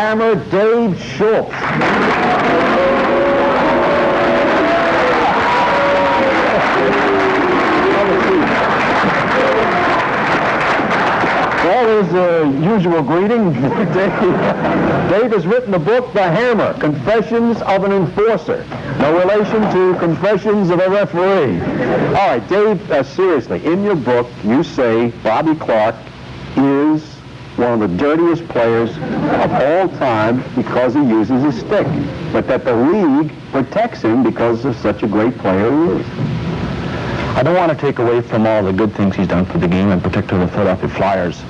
Hammer, Dave Schultz. Well, there's a usual greeting. Dave has written the book, The Hammer, Confessions of an Enforcer. No relation to Confessions of a Referee. All right, Dave, seriously, in your book, you say Bobby Clark is one of the dirtiest players of all time because he uses a stick, but that the league protects him because of such a great player he is. I don't want to take away from all the good things he's done for the game, in particular the Philadelphia Flyers,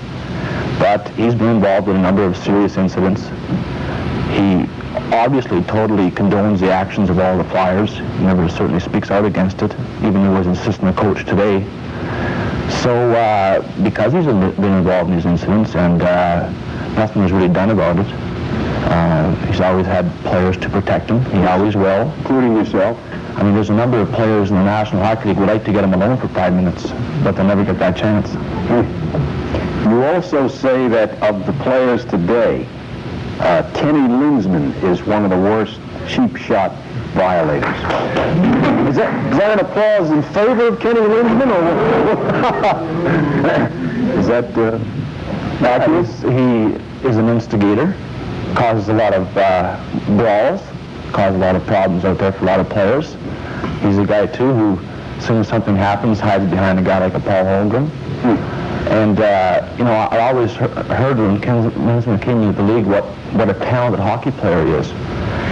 but he's been involved in a number of serious incidents. He obviously totally condones the actions of all the Flyers. He never certainly speaks out against it, even though he was an assistant coach today. So because he's been involved in these incidents and nothing was really done about it, he's always had players to protect him. He always will. Including yourself. I mean, there's a number of players in the National Hockey League who would like to get him alone for 5 minutes, but they'll never get that chance. You also say that of the players today, Kenny Lindstrom is one of the worst cheap shot violators. Is that an applause in favor of Kenny Lindstrom, or is that accurate? He is an instigator, causes a lot of brawls, causes a lot of problems out there for a lot of players. He's a guy, too, who, as soon as something happens, hides behind a guy like a Paul Holmgren. And, I always heard when Lindstrom came into the league what a talented hockey player he is.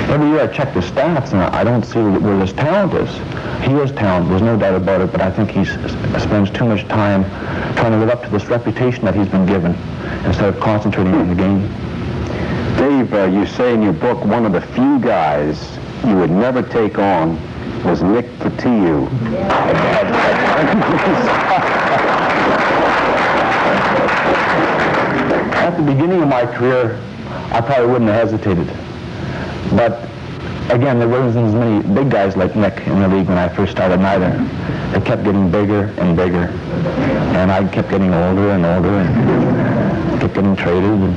Every year I check the stats, and I don't see where his talent is. He is talented, there's no doubt about it, but I think he spends too much time trying to live up to this reputation that he's been given instead of concentrating on the game. Dave, you say in your book one of the few guys you would never take on was Nick Patiu. At the beginning of my career, I probably wouldn't have hesitated. But again, there wasn't as many big guys like Nick in the league when I first started either. They kept getting bigger and bigger, and I kept getting older and older, and kept getting traded.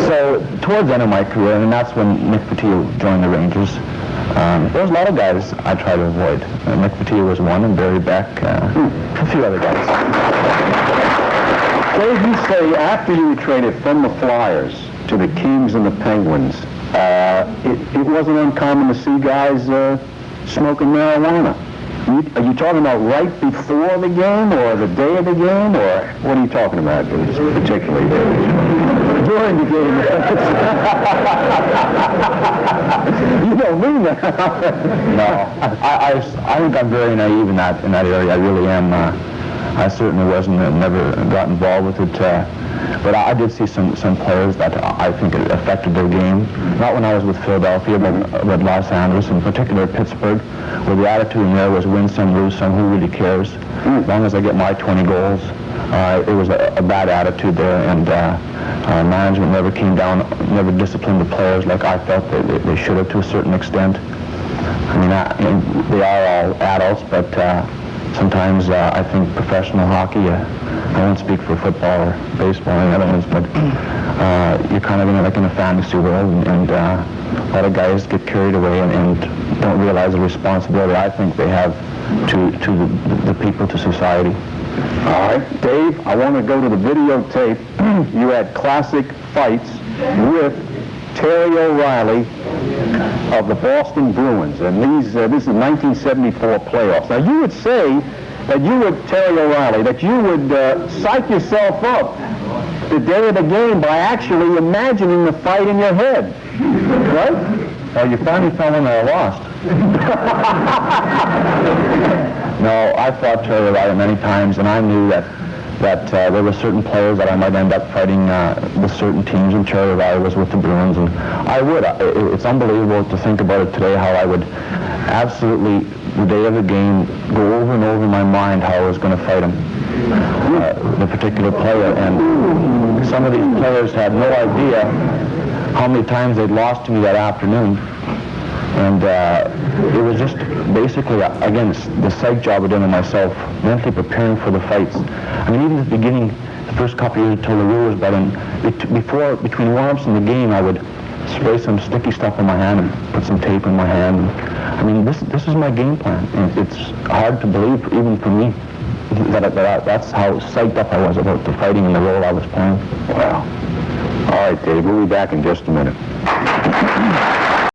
So towards the end of my career, and that's when Nick Patiu joined the Rangers, there was a lot of guys I tried to avoid. Nick Patiu was one, and Barry Beck, a few other guys. Dave, you say after you were traded from the Flyers to the Kings and the Penguins, it wasn't uncommon to see guys smoking marijuana. Are you talking about right before the game or the day of the game, or what are you talking about particularly? During the game. You don't mean that. No, I think I'm very naive in that area. I really am. I certainly wasn't, never got involved with it. But I did see some players that I think it affected their game. Not when I was with Philadelphia, but Los Angeles, in particular Pittsburgh, where the attitude in there was win some, lose some, who really cares? As long as I get my 20 goals. It was a bad attitude there, and management never came down, never disciplined the players like I felt they should have to a certain extent. I mean, they are all adults, but sometimes I think professional hockey, I won't speak for football or baseball or any other ones, but you're kind of in a fantasy world, and a lot of guys get carried away and don't realize the responsibility I think they have to the people, to society. All right, Dave, I want to go to the videotape. You had classic fights with Terry O'Reilly of the Boston Bruins, and this is 1974 playoffs. Now, you would say that you would, Terry O'Reilly, that you would psych yourself up the day of the game by actually imagining the fight in your head, right? Well, you finally fell in there lost. No, I fought Terry O'Reilly many times, and I knew that there were certain players that I might end up fighting with certain teams, and Terry O'Reilly was with the Bruins, and I would. It's unbelievable to think about it today, how I would absolutely, the day of the game, go over and over in my mind how I was going to fight him, the particular player, and some of these players had no idea how many times they'd lost to me that afternoon. And it was just basically, again, the psych job I did on myself, mentally preparing for the fights. I mean, even at the first couple of years until the rule was better. Between warm-ups and the game, I would spray some sticky stuff on my hand and put some tape in my hand. I mean, this is my game plan. And it's hard to believe, even for me, that's how psyched up I was about the fighting and the role I was playing. Wow. All right, Dave, we'll be back in just a minute.